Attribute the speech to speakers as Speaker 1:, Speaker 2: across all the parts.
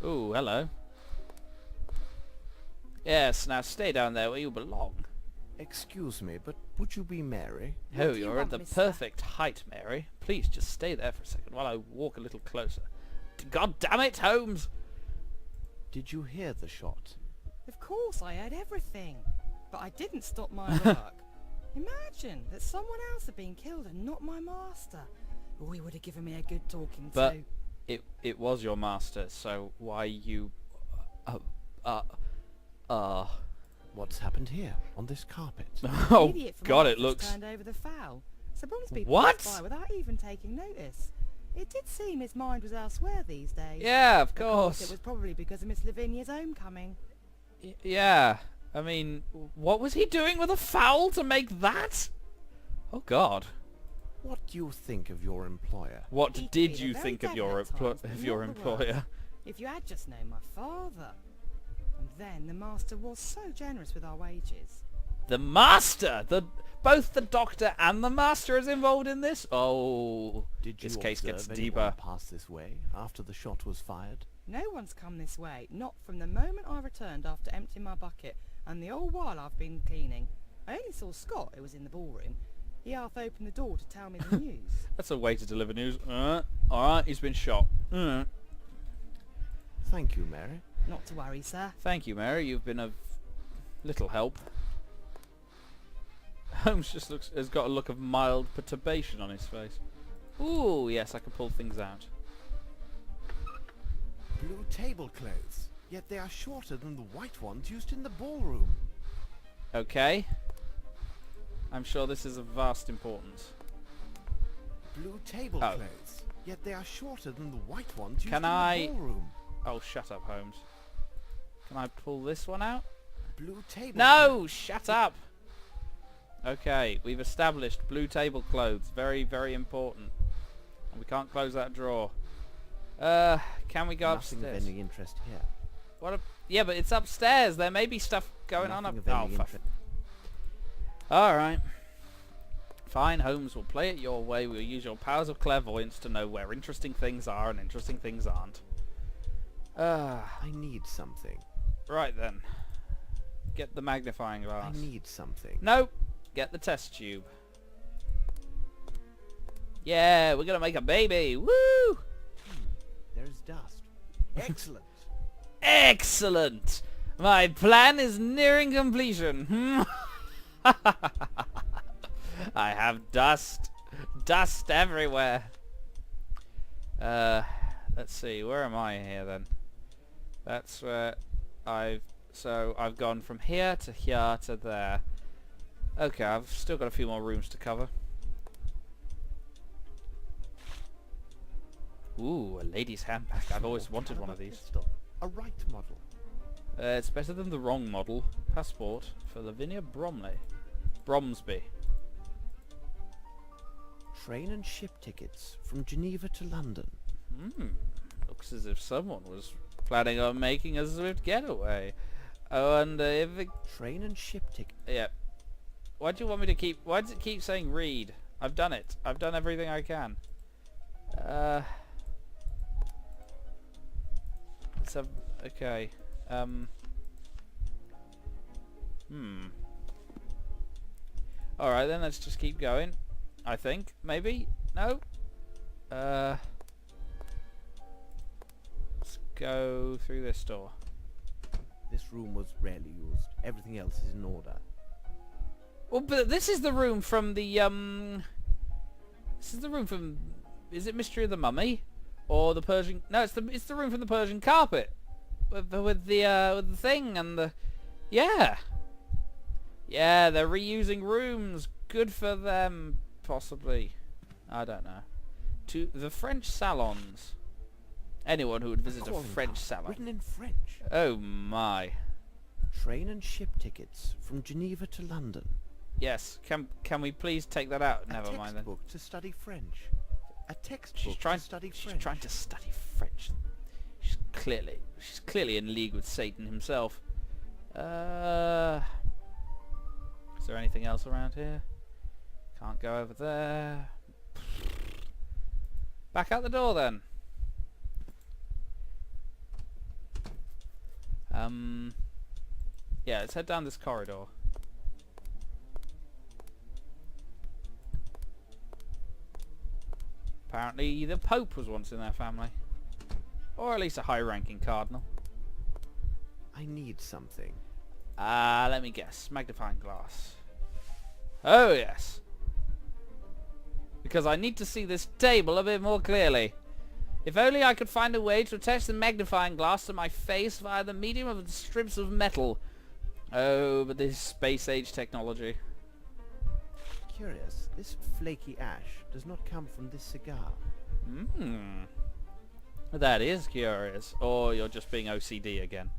Speaker 1: Ooh, hello. Yes, now stay down there where you belong.
Speaker 2: Excuse me, but would you be Mary?
Speaker 1: Oh,
Speaker 3: do you
Speaker 1: you're at
Speaker 3: want,
Speaker 1: the
Speaker 3: mister?
Speaker 1: perfect height, Mary. Please just stay there for a second while I walk a little closer. God damn it, Holmes!
Speaker 2: Did you hear the shot?
Speaker 3: Of course, I heard everything. But I didn't stop my work. Imagine that someone else had been killed and not my master. Oh, he would have given me a good talking
Speaker 1: But
Speaker 3: to.
Speaker 1: it was your master, so why you...
Speaker 2: What's happened here, on this carpet?
Speaker 1: Oh,
Speaker 3: Idiot from
Speaker 1: God, it
Speaker 3: office
Speaker 1: looks...
Speaker 3: turned over the fowl. Sir Bromsby
Speaker 1: What?
Speaker 3: passed by without even taking notice. It did seem his mind was elsewhere these days.
Speaker 1: Yeah, of
Speaker 3: It
Speaker 1: course.
Speaker 3: was probably because of Miss Lavinia's homecoming.
Speaker 1: Yeah. I mean, what was he doing with a fowl to make that? Oh, God.
Speaker 2: What do you think of your employer?
Speaker 1: What
Speaker 3: He
Speaker 1: did
Speaker 3: could be
Speaker 1: you
Speaker 3: a very
Speaker 1: think of
Speaker 3: devil
Speaker 1: your
Speaker 3: at times, but not the
Speaker 1: employer?
Speaker 3: worst. If you had just known my father. And then the master was so generous with our wages.
Speaker 1: The master! Both the doctor and the master is involved in this? Oh,
Speaker 2: Did you
Speaker 1: this case gets
Speaker 2: observe
Speaker 1: deeper.
Speaker 2: anyone pass this way after the shot was fired?
Speaker 3: No one's come this way, not from the moment I returned after emptying my bucket, and the whole while I've been cleaning. I only saw Scott, who was in the ballroom. He half opened the door to tell me the news.
Speaker 1: That's a way to deliver news. Alright, he's been shot.
Speaker 2: Thank you, Mary.
Speaker 3: Not to worry, sir.
Speaker 1: Thank you, Mary. You've been of little help. Holmes just has got a look of mild perturbation on his face. Ooh, yes, I can pull things out.
Speaker 2: Blue tablecloths, yet they are shorter than the white ones used in the ballroom.
Speaker 1: Okay. I'm sure this is of vast importance.
Speaker 2: Blue tablecloths, yet they are shorter than the white ones used
Speaker 1: Can
Speaker 2: in
Speaker 1: I-
Speaker 2: the ballroom.
Speaker 1: Oh, shut up, Holmes. Can I pull this one out?
Speaker 2: Blue tablecloths.
Speaker 1: No! Shut up! Okay, we've established blue tablecloths. Very, very important. And we can't close that drawer. Can we go
Speaker 2: Nothing
Speaker 1: upstairs?
Speaker 2: of any interest here.
Speaker 1: What? Yeah, but it's upstairs. There may be stuff going on up.
Speaker 2: Nothing of
Speaker 1: Oh,
Speaker 2: any
Speaker 1: fuck.
Speaker 2: interest.
Speaker 1: All right. Fine, Holmes. We'll play it your way. We'll use your powers of clairvoyance to know where interesting things are and interesting things aren't.
Speaker 2: I need something.
Speaker 1: Right then. Get the magnifying
Speaker 2: I
Speaker 1: glass.
Speaker 2: need something.
Speaker 1: Nope. Get the test tube. Yeah, we're gonna make a baby. Woo!
Speaker 2: There's dust. Excellent.
Speaker 1: Excellent! My plan is nearing completion. I have dust. Dust everywhere. Let's see. Where am I here then? That's where I've gone from here to there. Okay, I've still got a few more rooms to cover. Ooh, a lady's handbag. I've always wanted one of these.
Speaker 2: Pistol. A right model.
Speaker 1: It's better than the wrong model. Passport for Lavinia Bromsby.
Speaker 2: Train and ship tickets from Geneva to London.
Speaker 1: Looks as if someone was planning on making a swift getaway. I wonder if it...
Speaker 2: Train and ship ticket.
Speaker 1: Yeah. Why do you want me to keep... Why does it keep saying read? I've done it. I've done everything I can. Let's have... Okay. Alright then, let's just keep going. I think. Maybe? No? Let's go through this door.
Speaker 2: This room was rarely used. Everything else is in order.
Speaker 1: Well, but this is the room from the, This is the room from... Is it Mystery of the Mummy? Or the Persian... No, it's the room from the Persian carpet. With the thing and the... Yeah! Yeah, they're reusing rooms. Good for them, possibly. I don't know. To the French salons. Anyone who would visit a
Speaker 2: Calling
Speaker 1: French
Speaker 2: card,
Speaker 1: salon.
Speaker 2: written in French.
Speaker 1: Oh my.
Speaker 2: Train and ship tickets from Geneva to London.
Speaker 1: Yes. Can we please take that out? Never mind then.
Speaker 2: textbook to study French. A textbook
Speaker 1: She's trying
Speaker 2: to study
Speaker 1: She's
Speaker 2: French.
Speaker 1: trying to study French. She's clearly in league with Satan himself. Is there anything else around here? Can't go over there. Back out the door then. Yeah, let's head down this corridor. Apparently the Pope was once in their family. Or at least a high-ranking cardinal.
Speaker 2: I need something.
Speaker 1: Let me guess. Magnifying glass. Oh, yes. Because I need to see this table a bit more clearly. If only I could find a way to attach the magnifying glass to my face via the medium of strips of metal. Oh, but this space-age technology.
Speaker 2: Curious, this flaky ash does not come from this cigar.
Speaker 1: That is curious. Or you're just being OCD again.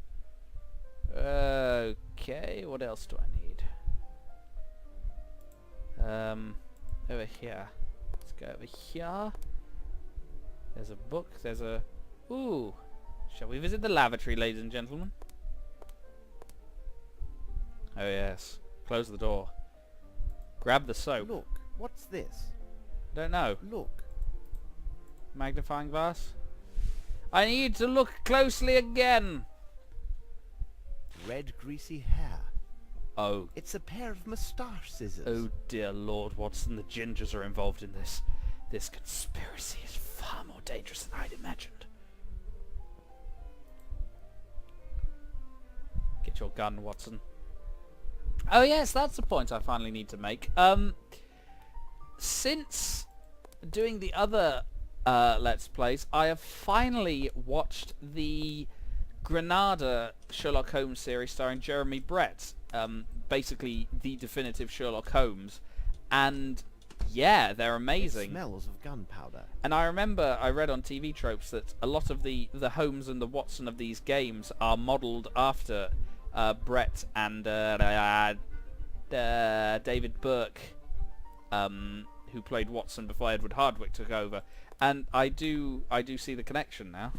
Speaker 1: Okay, what else do I need? Over here. Let's go over here. There's a book, there's a... Ooh! Shall we visit the lavatory, ladies and gentlemen? Oh yes. Close the door. Grab the soap.
Speaker 2: Look, what's this?
Speaker 1: Don't know.
Speaker 2: Look.
Speaker 1: Magnifying glass? I need to look closely again!
Speaker 2: Red greasy hair.
Speaker 1: Oh.
Speaker 2: It's a pair of moustache scissors.
Speaker 1: Oh dear Lord Watson, the gingers are involved in this. This conspiracy is far more dangerous than I'd imagined. Get your gun, Watson. Oh yes, that's the point I finally need to make. Since doing the other Let's Plays, I have finally watched the Granada Sherlock Holmes series starring Jeremy Brett. Basically the definitive Sherlock Holmes. And yeah, they're amazing.
Speaker 2: It smells of gunpowder.
Speaker 1: And I remember I read on TV Tropes that a lot of the Holmes and the Watson of these games are modelled after Brett and David Burke, who played Watson before Edward Hardwicke took over. And I do see the connection now.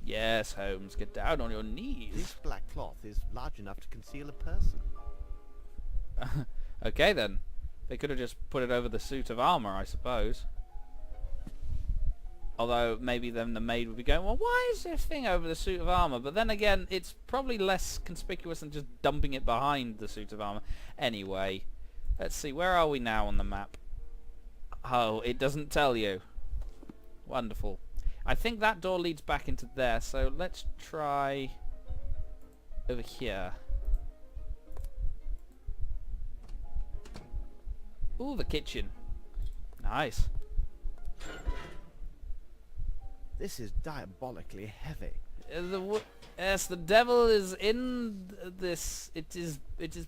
Speaker 1: Yes, Holmes, get down on your knees.
Speaker 2: This black cloth is large enough to conceal a person.
Speaker 1: Okay then. They could have just put it over the suit of armour, I suppose. Although maybe then the maid would be going, well, why is there a thing over the suit of armour? But then again, it's probably less conspicuous than just dumping it behind the suit of armour. Anyway, let's see, where are we now on the map? Oh, it doesn't tell you. Wonderful. I think that door leads back into there, so let's try over here. Ooh, the kitchen. Nice.
Speaker 2: This is diabolically heavy.
Speaker 1: Yes, the devil is in this. It is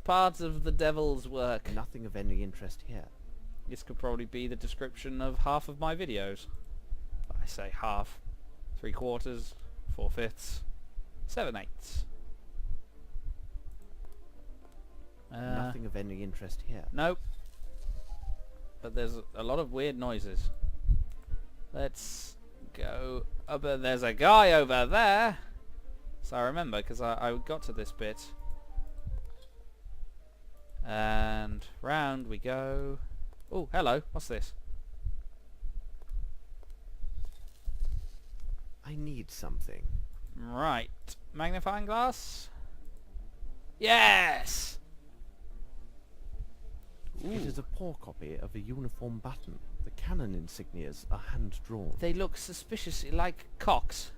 Speaker 1: part of the devil's work.
Speaker 2: Nothing of any interest here.
Speaker 1: This could probably be the description of half of my videos. I say half, 3/4, 4/5, 7/8.
Speaker 2: Nothing of any interest here.
Speaker 1: Nope. But there's a lot of weird noises. Let's go up. There's a guy over there. So I remember because I got to this bit. And round we go. Oh, hello. What's this?
Speaker 2: I need something.
Speaker 1: Right. Magnifying glass? Yes! Ooh.
Speaker 2: It is a poor copy of a uniform button. The cannon insignias are hand-drawn.
Speaker 1: They look suspiciously like cocks.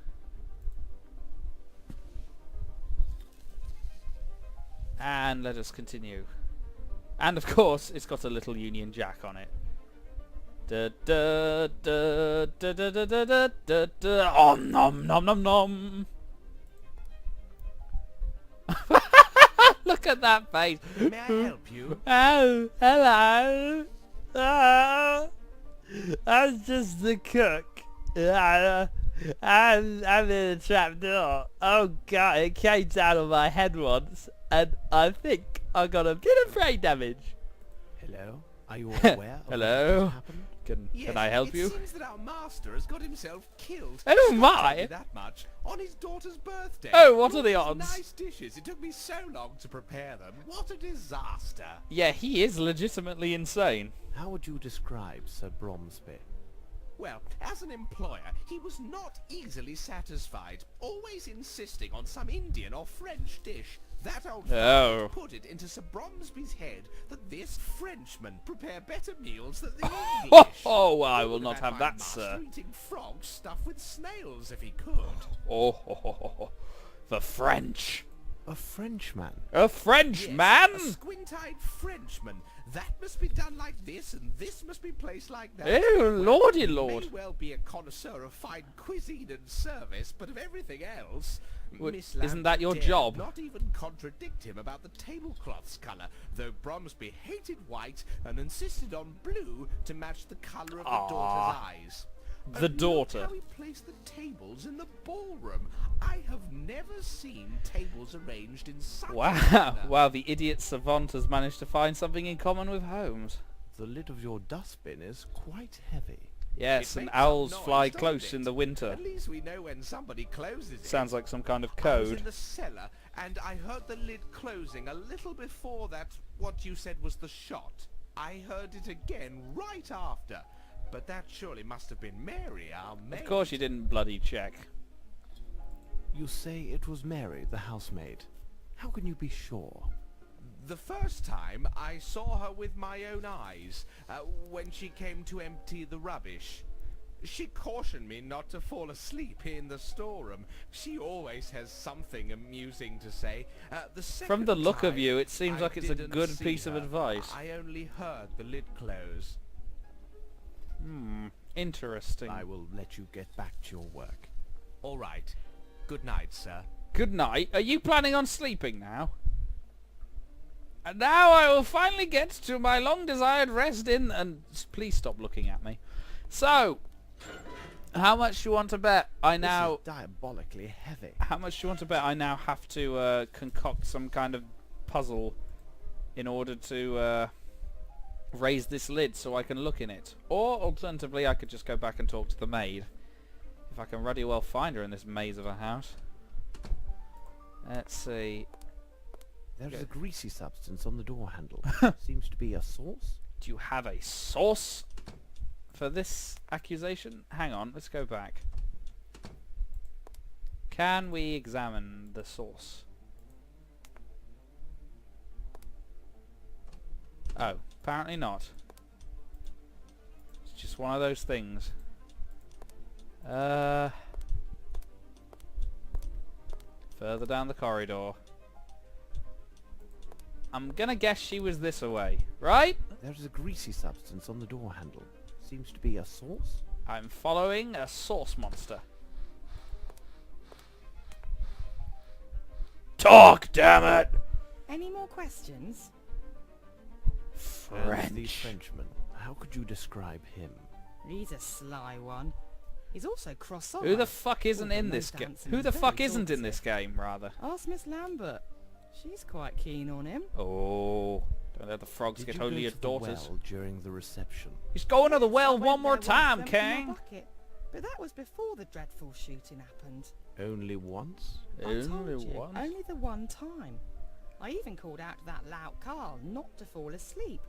Speaker 1: And let us continue. And of course, it's got a little Union Jack on it. Da da da da da da da da da da. Om nom nom nom nom. Look at that face.
Speaker 2: May I help you?
Speaker 1: Oh, hello. I'm just the cook. I'm in a trap door. Oh god, it came down on my head once, and I think I got a bit of brain damage.
Speaker 2: Hello? Are you all aware of
Speaker 1: Hello?
Speaker 2: what just happened?
Speaker 1: Can I help you?
Speaker 4: It seems that our master has got himself killed.
Speaker 1: Oh
Speaker 4: Stop
Speaker 1: my!
Speaker 4: telling me that much on his daughter's birthday.
Speaker 1: Oh, what are the
Speaker 4: Lots of
Speaker 1: odds?
Speaker 4: Nice dishes. It took me so long to prepare them. What a disaster!
Speaker 1: Yeah, he is legitimately insane.
Speaker 2: How would you describe Sir Bromsby?
Speaker 4: Well, as an employer, he was not easily satisfied, always insisting on some Indian or French dish. That old
Speaker 1: Oh.
Speaker 4: fart put it into Sir Bromsby's head that this Frenchman prepare better meals than the English.
Speaker 1: Oh, I
Speaker 4: He
Speaker 1: will
Speaker 4: would
Speaker 1: not
Speaker 4: had
Speaker 1: have
Speaker 4: my
Speaker 1: that,
Speaker 4: master
Speaker 1: sir.
Speaker 4: eating frogs stuffed with snails if he could.
Speaker 1: Oh, the French.
Speaker 2: A Frenchman.
Speaker 1: A French
Speaker 4: Yes,
Speaker 1: man?
Speaker 4: a squint-eyed Frenchman. That must be done like this, and this must be placed like that.
Speaker 1: Oh, lordy
Speaker 4: He
Speaker 1: lord.
Speaker 4: may well be a connoisseur of fine cuisine and service, but of everything else...
Speaker 1: What,
Speaker 4: Miss
Speaker 1: isn't that your
Speaker 4: Lambert
Speaker 1: job?
Speaker 4: dared not even contradict him about the tablecloth's colour, though Bromsby hated white and insisted on blue to match the colour of the
Speaker 1: Ah.
Speaker 4: daughter's eyes.
Speaker 1: The
Speaker 4: Note
Speaker 1: daughter.
Speaker 4: how he placed the tables in the ballroom. I have never seen tables arranged in such a
Speaker 1: Wow,
Speaker 4: manner.
Speaker 1: wow, the idiot savant has managed to find something in common with Holmes.
Speaker 2: The lid of your dustbin is quite heavy.
Speaker 1: Yes,
Speaker 4: It
Speaker 1: and
Speaker 4: makes some
Speaker 1: owls
Speaker 4: noise,
Speaker 1: fly
Speaker 4: doesn't
Speaker 1: close
Speaker 4: it?
Speaker 1: in the winter.
Speaker 4: At least we know when somebody closes it.
Speaker 1: Sounds like some kind of
Speaker 4: I was
Speaker 1: code.
Speaker 4: in the cellar, and I heard the lid closing a little before that, what you said was the shot. I heard it again right after. But that surely must have been Mary, our maid.
Speaker 1: Of course you didn't bloody check.
Speaker 2: You say it was Mary, the housemaid. How can you be sure?
Speaker 4: The first time I saw her with my own eyes, when she came to empty the rubbish. She cautioned me not to fall asleep in the storeroom. She always has something amusing to say.
Speaker 1: From the look of
Speaker 4: time,
Speaker 1: you, it seems
Speaker 4: I
Speaker 1: like it's a
Speaker 4: didn't
Speaker 1: good
Speaker 4: see
Speaker 1: piece of
Speaker 4: her.
Speaker 1: advice.
Speaker 4: I only heard the lid close.
Speaker 1: Interesting.
Speaker 2: I will let you get back to your work.
Speaker 4: All right. Good night, sir.
Speaker 1: Good night. Are you planning on sleeping now? And now I will finally get to my long-desired rest in... And please stop looking at me. So, how much do you want to bet I now...
Speaker 2: This is diabolically heavy.
Speaker 1: How much do you want to bet I now have to concoct some kind of puzzle in order to raise this lid so I can look in it? Or, alternatively, I could just go back and talk to the maid. If I can ruddy well find her in this maze of a house. Let's see.
Speaker 2: There is
Speaker 1: Good.
Speaker 2: a greasy substance on the door handle. Seems to be a sauce.
Speaker 1: Do you have a source for this accusation? Hang on, let's go back. Can we examine the source? Oh, apparently not. It's just one of those things. Further down the corridor. I'm gonna guess she was this away, right?
Speaker 2: There is a greasy substance on the door handle. Seems to be a sauce.
Speaker 1: I'm following a sauce monster. Talk, damn it!
Speaker 3: Any more questions?
Speaker 2: And the
Speaker 1: French.
Speaker 2: Frenchman. How could you describe him?
Speaker 3: He's a sly one. He's also cross-eyed.
Speaker 1: Who the fuck isn't
Speaker 3: Although
Speaker 1: in
Speaker 3: no
Speaker 1: this game?
Speaker 3: dancing
Speaker 1: Who
Speaker 3: is
Speaker 1: the
Speaker 3: very
Speaker 1: fuck isn't in
Speaker 3: talkative.
Speaker 1: this game, rather?
Speaker 3: Ask Miss Lambert. She's quite keen on him.
Speaker 1: Oh, don't let the frogs
Speaker 2: Did
Speaker 1: get
Speaker 2: you
Speaker 1: hold
Speaker 2: go
Speaker 1: of your
Speaker 2: to the
Speaker 1: daughters.
Speaker 2: well during the reception?
Speaker 1: He's going to the well
Speaker 3: I went
Speaker 1: one more
Speaker 3: there
Speaker 1: time,
Speaker 3: once to empty my
Speaker 1: King.
Speaker 3: bucket, but that was before the dreadful shooting happened.
Speaker 2: Only once?
Speaker 3: I told
Speaker 1: Only
Speaker 3: you,
Speaker 1: once.
Speaker 3: only the one time. I even called out to that lout Carl not to fall asleep.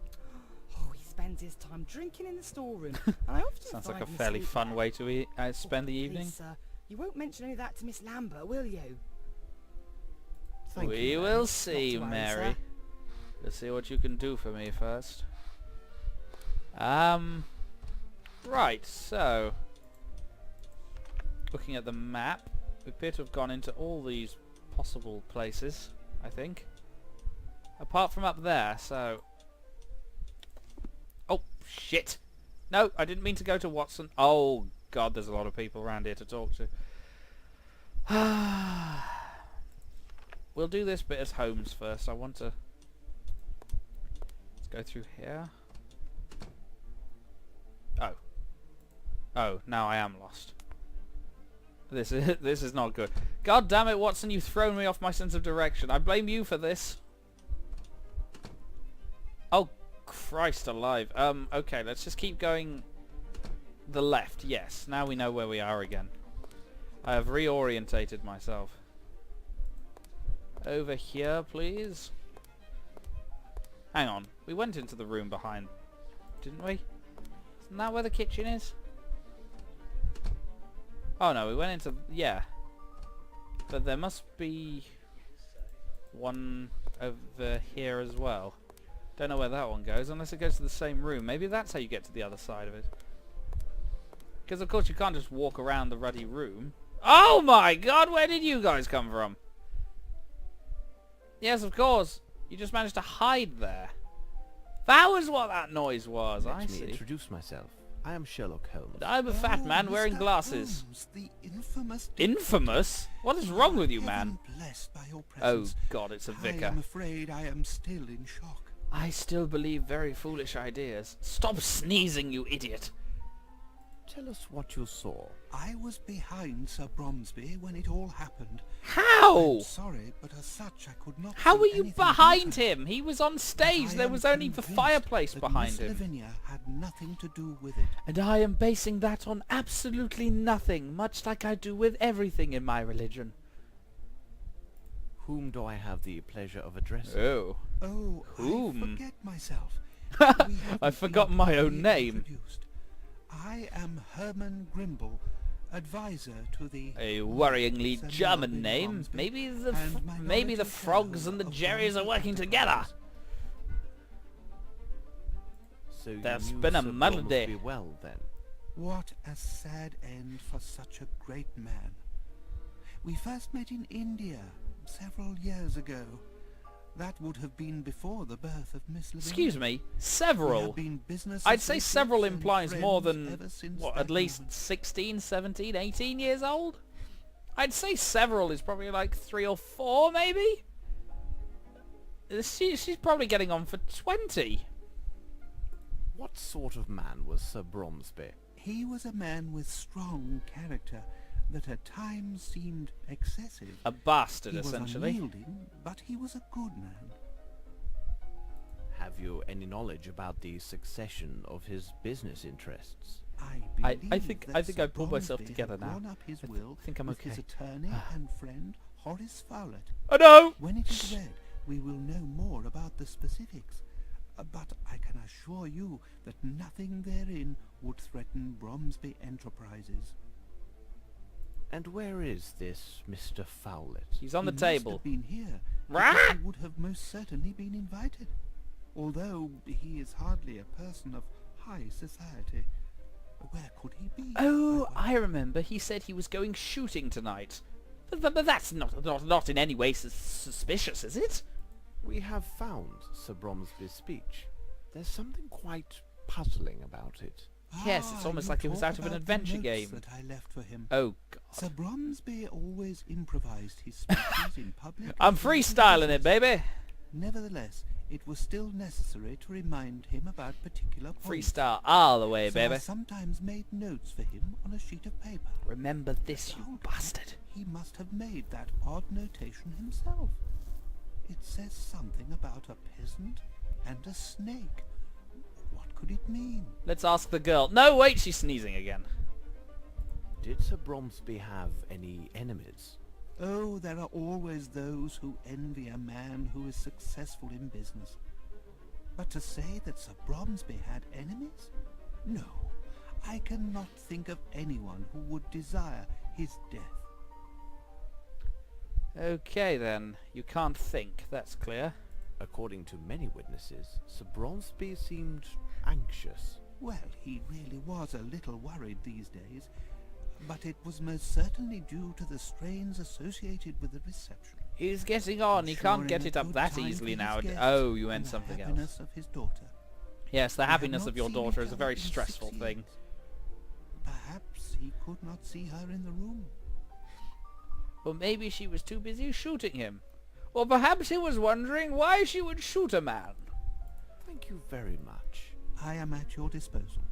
Speaker 3: Oh, he spends his time drinking in the storeroom, and I often
Speaker 1: Sounds
Speaker 3: find
Speaker 1: like a
Speaker 3: him
Speaker 1: fairly
Speaker 3: sleep
Speaker 1: fun
Speaker 3: there.
Speaker 1: way to spend the
Speaker 3: Please,
Speaker 1: evening.
Speaker 3: sir, you won't mention any of that to Miss Lambert, will you?
Speaker 2: Thank
Speaker 1: We
Speaker 2: you,
Speaker 1: will
Speaker 2: ma'am.
Speaker 1: see,
Speaker 3: to worry,
Speaker 1: Mary.
Speaker 3: sir.
Speaker 1: Let's see what you can do for me first. Right, so... Looking at the map, we appear to have gone into all these possible places, I think. Apart from up there, so... Oh, shit! No, I didn't mean to go to Watson. Oh, God, there's a lot of people around here to talk to. We'll do this bit as Holmes first. I want to... Let's go through here. Oh. Oh, now I am lost. This is not good. God damn it, Watson, you've thrown me off my sense of direction. I blame you for this. Oh, Christ alive. Okay, let's just keep going the left. Yes, now we know where we are again. I have reorientated myself. Over here, please. Hang on. We went into the room behind, didn't we? Isn't that where the kitchen is? Oh no, we went into... Yeah. But there must be one over here as well. Don't know where that one goes, unless it goes to the same room. Maybe that's how you get to the other side of it. Because of course you can't just walk around the ruddy room. Oh my god, where did you guys come from? Yes, of course. You just managed to hide there. That was what that noise was. I
Speaker 2: Let me
Speaker 1: see.
Speaker 2: introduce myself. I am Sherlock Holmes.
Speaker 1: And I'm a fat man wearing
Speaker 5: Mr.
Speaker 1: glasses.
Speaker 5: Holmes, the infamous...
Speaker 1: Infamous? What is wrong with you, man?
Speaker 5: Heaven blessed by your
Speaker 1: Oh
Speaker 5: presence.
Speaker 1: god, it's a
Speaker 5: I
Speaker 1: vicar.
Speaker 5: am afraid I am still in shock.
Speaker 1: I still believe very foolish ideas. Stop sneezing, you idiot.
Speaker 2: Tell us what you saw.
Speaker 5: I was behind Sir Bromsby when it all happened.
Speaker 1: How?
Speaker 5: I'm sorry, but as such I could not
Speaker 1: How
Speaker 5: see
Speaker 1: were you
Speaker 5: anything
Speaker 1: behind
Speaker 5: about it.
Speaker 1: him? He was on
Speaker 5: But
Speaker 1: stage.
Speaker 5: I
Speaker 1: There
Speaker 5: am
Speaker 1: was only the
Speaker 5: convinced
Speaker 1: fireplace
Speaker 5: that
Speaker 1: behind
Speaker 5: Miss
Speaker 1: him.
Speaker 5: Lavinia had nothing to do with it.
Speaker 1: And I am basing that on absolutely nothing, much like I do with everything in my religion.
Speaker 2: Whom do I have the pleasure of addressing?
Speaker 1: Oh.
Speaker 5: Oh,
Speaker 1: Whom?
Speaker 5: I forget myself.
Speaker 1: I've forgotten my own name.
Speaker 5: Introduced. I am Herman Grimble, advisor to the...
Speaker 1: A worryingly
Speaker 5: Sir
Speaker 1: German
Speaker 5: Melvin
Speaker 1: name.
Speaker 5: Bromsby,
Speaker 1: Maybe the
Speaker 5: and my
Speaker 1: maybe the
Speaker 5: knowledge
Speaker 1: frogs and the
Speaker 5: of
Speaker 1: Jerrys are
Speaker 5: Bromsby
Speaker 1: working together.
Speaker 5: enterprise.
Speaker 2: So you
Speaker 1: There's
Speaker 2: knew
Speaker 1: been a
Speaker 2: Sir
Speaker 1: melody.
Speaker 2: Bromsby well, then.
Speaker 5: What a sad end for such a great man. We first met in India several years ago. That would have been before the birth of Miss Lavinia.
Speaker 1: Excuse me,
Speaker 5: We
Speaker 1: several.
Speaker 5: have been business
Speaker 1: I'd say
Speaker 5: associates
Speaker 1: several
Speaker 5: and
Speaker 1: implies more
Speaker 5: friends
Speaker 1: than,
Speaker 5: ever since
Speaker 1: what,
Speaker 5: that
Speaker 1: at least
Speaker 5: moment.
Speaker 1: 16, 17, 18 years old? I'd say several is probably like 3 or 4, maybe? She's probably getting on for 20.
Speaker 2: What sort of man was Sir Bromsby?
Speaker 5: He was a man with strong character that at times seemed excessive.
Speaker 1: A bastard,
Speaker 5: He was
Speaker 1: essentially.
Speaker 5: unyielding, but he was a good man.
Speaker 2: Have you any knowledge about the succession of his business interests?
Speaker 5: I
Speaker 1: I think
Speaker 5: that
Speaker 1: I
Speaker 5: Sir
Speaker 1: pulled myself
Speaker 5: Bromsby
Speaker 1: together
Speaker 5: had
Speaker 1: now.
Speaker 5: drawn up his
Speaker 1: I
Speaker 5: will
Speaker 1: think I'm
Speaker 5: with
Speaker 1: okay.
Speaker 5: his attorney and friend Horace Fowlett.
Speaker 1: Oh no!
Speaker 5: When it is read, we will know more about the specifics. But I can assure you that nothing therein would threaten Bromsby Enterprises.
Speaker 2: And where is this Mr. Fowlett?
Speaker 1: He's on the
Speaker 5: He
Speaker 1: table.
Speaker 5: must have been here,
Speaker 1: Rah!
Speaker 5: because he would have most certainly been invited. Although he is hardly a person of high society. Where could he be?
Speaker 1: Oh,
Speaker 5: I
Speaker 1: I remember. He said he was going shooting tonight. But that's not in any way suspicious, is it?
Speaker 2: We have found Sir Bromsby's speech. There's something quite puzzling about it.
Speaker 1: Yes, it's almost
Speaker 5: you
Speaker 1: like it was
Speaker 5: talk
Speaker 1: out of an
Speaker 5: about the
Speaker 1: adventure
Speaker 5: notes
Speaker 1: game.
Speaker 5: that I left for him.
Speaker 1: Oh god.
Speaker 5: Sir Bromsby always improvised his speeches in public.
Speaker 1: I'm
Speaker 5: and
Speaker 1: freestyling it,
Speaker 5: business.
Speaker 1: baby.
Speaker 5: Nevertheless, it was still necessary to remind him about particular points.
Speaker 1: Freestyle all the way,
Speaker 5: So I
Speaker 1: baby.
Speaker 5: sometimes made notes for him on a sheet of paper.
Speaker 1: Remember this, you
Speaker 5: Doubtless,
Speaker 1: bastard.
Speaker 5: He must have made that odd notation himself. It says something about a peasant and a snake. What could it mean?
Speaker 1: Let's ask the girl. No, wait, she's sneezing again.
Speaker 2: Did Sir Bromsby have any enemies?
Speaker 5: Oh, there are always those who envy a man who is successful in business. But to say that Sir Bromsby had enemies? No, I cannot think of anyone who would desire his death.
Speaker 1: Okay then. You can't think, that's clear.
Speaker 2: According to many witnesses, Sir Bromsby seemed anxious.
Speaker 5: Well, he really was a little worried these days, but it was most certainly due to the strains associated with the reception.
Speaker 1: He's getting on. He can't
Speaker 5: Ensuring
Speaker 1: get
Speaker 5: a
Speaker 1: it up
Speaker 5: good
Speaker 1: that
Speaker 5: time
Speaker 1: easily
Speaker 5: for
Speaker 1: now.
Speaker 5: his guests
Speaker 1: Oh, you
Speaker 5: and
Speaker 1: meant
Speaker 5: the
Speaker 1: something else.
Speaker 5: happiness of his daughter.
Speaker 1: Yes, the
Speaker 5: We have
Speaker 1: happiness
Speaker 5: not
Speaker 1: of your
Speaker 5: seen
Speaker 1: daughter
Speaker 5: each
Speaker 1: is a
Speaker 5: other
Speaker 1: very
Speaker 5: in
Speaker 1: stressful
Speaker 5: 6
Speaker 1: thing.
Speaker 5: years. Perhaps he could not see her in the room.
Speaker 1: Or maybe she was too busy shooting him. Or perhaps he was wondering why she would shoot a man.
Speaker 2: Thank you very much.
Speaker 5: I am at your disposal.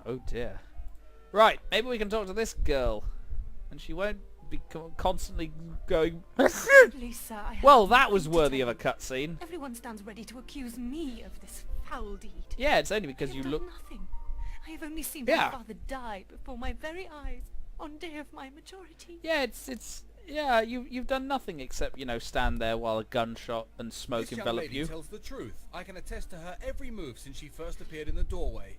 Speaker 1: Oh dear. Right, maybe we can talk to this girl. And she won't be constantly going...
Speaker 6: Please, sir, I have
Speaker 1: Well, that was
Speaker 6: nothing to
Speaker 1: worthy of
Speaker 6: tell
Speaker 1: a
Speaker 6: you.
Speaker 1: cutscene.
Speaker 6: Everyone stands ready to accuse me of this foul deed.
Speaker 1: Yeah, it's only
Speaker 6: I
Speaker 1: because
Speaker 6: have
Speaker 1: you
Speaker 6: done
Speaker 1: look...
Speaker 6: nothing. I have only seen
Speaker 1: Yeah.
Speaker 6: my father die before my very eyes on day of my majority.
Speaker 1: Yeah, yeah, you've done nothing except, you know, stand there while a gunshot and smoke
Speaker 7: This young
Speaker 1: envelop
Speaker 7: lady
Speaker 1: you.
Speaker 7: tells the truth. I can attest to her every move since she first appeared in the doorway.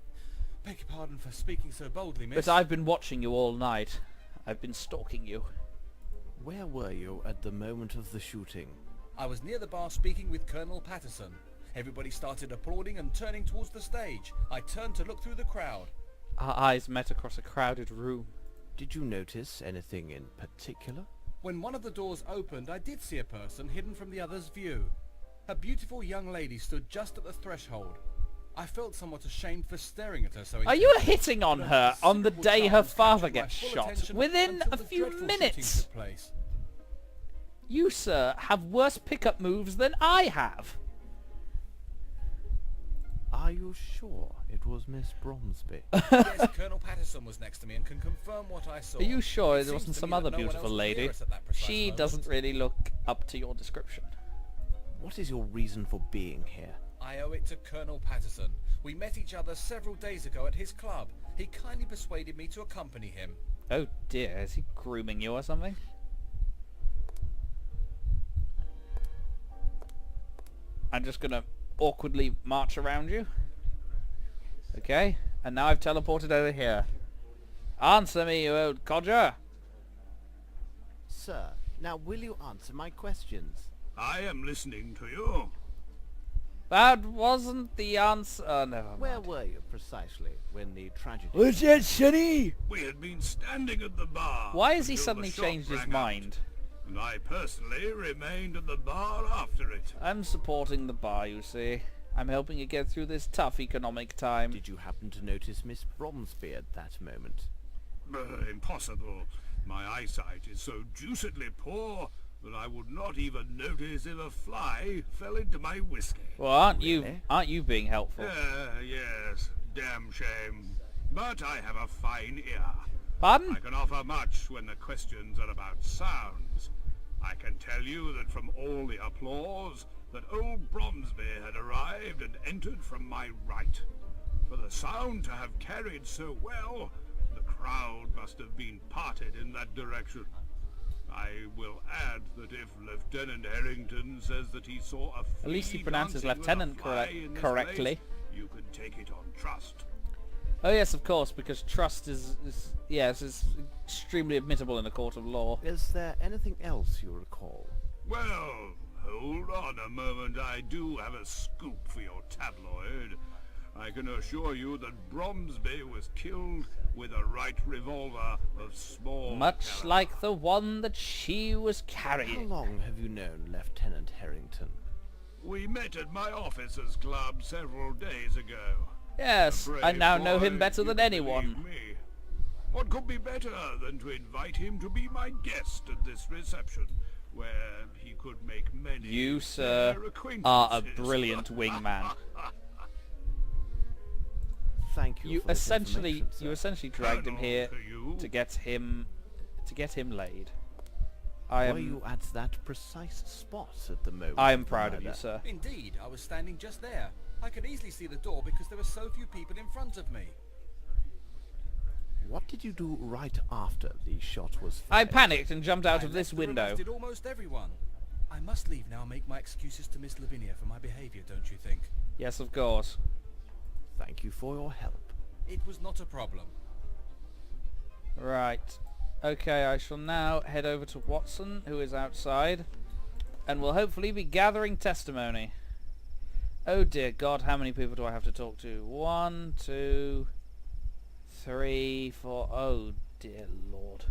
Speaker 7: Beg your pardon for speaking so boldly, miss.
Speaker 1: But I've been watching you all night. I've been stalking you.
Speaker 2: Where were you at the moment of the shooting?
Speaker 7: I was near the bar speaking with Colonel Patterson. Everybody started applauding and turning towards the stage. I turned to look through the crowd.
Speaker 1: Our eyes met across a crowded room.
Speaker 2: Did you notice anything in particular?
Speaker 7: When one of the doors opened, I did see a person hidden from the other's view. A beautiful young lady stood just at the threshold. I felt somewhat ashamed for staring at her so
Speaker 1: Are you
Speaker 7: intently,
Speaker 1: hitting on
Speaker 7: but
Speaker 1: her on the
Speaker 7: considerable
Speaker 1: day her
Speaker 7: charms
Speaker 1: father
Speaker 7: captured my
Speaker 1: gets
Speaker 7: full
Speaker 1: shot
Speaker 7: attention
Speaker 1: within
Speaker 7: until
Speaker 1: a
Speaker 7: the
Speaker 1: few
Speaker 7: dreadful
Speaker 1: minutes?
Speaker 7: shooting took place.
Speaker 1: You, sir, have worse pickup moves than I have.
Speaker 2: Are you sure it was Miss Bromsby?
Speaker 7: Yes, Colonel Patterson was next to me and can confirm what I saw.
Speaker 1: Are you sure
Speaker 7: It
Speaker 1: there
Speaker 7: seems
Speaker 1: wasn't
Speaker 7: to
Speaker 1: some
Speaker 7: me that
Speaker 1: other
Speaker 7: no one else
Speaker 1: beautiful
Speaker 7: was near
Speaker 1: lady?
Speaker 7: us at that precise
Speaker 1: She
Speaker 7: moment.
Speaker 1: doesn't really look up to your description.
Speaker 2: What is your reason for being here?
Speaker 7: I owe it to Colonel Patterson. We met each other several days ago at his club. He kindly persuaded me to accompany him.
Speaker 1: Oh dear, is he grooming you or something? I'm just gonna awkwardly march around you. Okay, and now I've teleported over here. Answer me, you old codger!
Speaker 2: Sir, now will you answer my questions?
Speaker 5: I am listening to you.
Speaker 1: That wasn't the answer. Oh, never mind.
Speaker 2: Where were you precisely when the tragedy...
Speaker 1: What's that, Sonny?
Speaker 5: We had been standing at the bar.
Speaker 1: Why has he
Speaker 5: until the
Speaker 1: suddenly
Speaker 5: shot
Speaker 1: changed his
Speaker 5: rang out,
Speaker 1: mind?
Speaker 5: and I personally remained at the bar after it.
Speaker 1: I'm supporting the bar, you see. I'm helping you get through this tough economic time.
Speaker 2: Did you happen to notice Miss Bromsby at that moment?
Speaker 5: Impossible. My eyesight is so deucedly poor that I would not even notice if a fly fell into my whiskey.
Speaker 1: Well, aren't
Speaker 2: Really?
Speaker 1: you being helpful?
Speaker 5: Yes, damn shame. But I have a fine ear.
Speaker 1: Pardon?
Speaker 5: I can offer much when the questions are about sounds. I can tell you that from all the applause, that old Bromsby had arrived and entered from my right. For the sound to have carried so well, the crowd must have been parted in that direction. I will add that if Lieutenant Harrington says that he saw a
Speaker 1: At least he
Speaker 5: flea
Speaker 1: pronounces
Speaker 5: dancing with a
Speaker 1: lieutenant
Speaker 5: fly in this
Speaker 1: correctly.
Speaker 5: place, you can take it on trust.
Speaker 1: Oh yes, of course, because trust is extremely admissible in a court of law.
Speaker 2: Is there anything else you recall?
Speaker 5: Well, hold on a moment. I do have a scoop for your tabloid. I can assure you that Bromsby was killed with a right revolver of small
Speaker 1: Much
Speaker 5: caliber.
Speaker 1: like the one that she was
Speaker 2: How
Speaker 1: carrying.
Speaker 2: long have you known Lieutenant Harrington?
Speaker 5: We met at my officers' club several days ago.
Speaker 1: Yes,
Speaker 5: A
Speaker 1: I
Speaker 5: brave
Speaker 1: now know
Speaker 5: boy,
Speaker 1: him better
Speaker 5: you
Speaker 1: than
Speaker 5: can
Speaker 1: anyone.
Speaker 5: believe me. What could be better than to invite him to be my guest at this reception, where he could make many
Speaker 1: You, sir,
Speaker 5: fair acquaintances?
Speaker 1: are a brilliant wingman.
Speaker 2: Thank you,
Speaker 1: You
Speaker 2: for this
Speaker 1: essentially
Speaker 2: information, sir.
Speaker 1: dragged him
Speaker 5: Colonel
Speaker 1: here
Speaker 5: to you.
Speaker 1: to get him laid.
Speaker 2: Were you at that precise spot at the moment?
Speaker 1: I am
Speaker 2: of the
Speaker 1: proud of you,
Speaker 2: murder?
Speaker 1: sir.
Speaker 7: Indeed, I was standing just there. I could easily see the door because there were so few people in front of me.
Speaker 2: What did you do right after the shot was
Speaker 1: I
Speaker 2: fired?
Speaker 1: panicked and jumped out
Speaker 7: I
Speaker 1: of this
Speaker 7: left the room,
Speaker 1: window.
Speaker 7: as did almost everyone. I must leave now and make my excuses to Miss Lavinia for my behaviour, don't you think?
Speaker 1: Yes, of course.
Speaker 2: Thank you for your help.
Speaker 7: It was not a problem.
Speaker 1: Right. Okay, I shall now head over to Watson, who is outside, and will hopefully be gathering testimony. Oh dear God, how many people do I have to talk to? 1, 2, 3, 4... Oh dear Lord.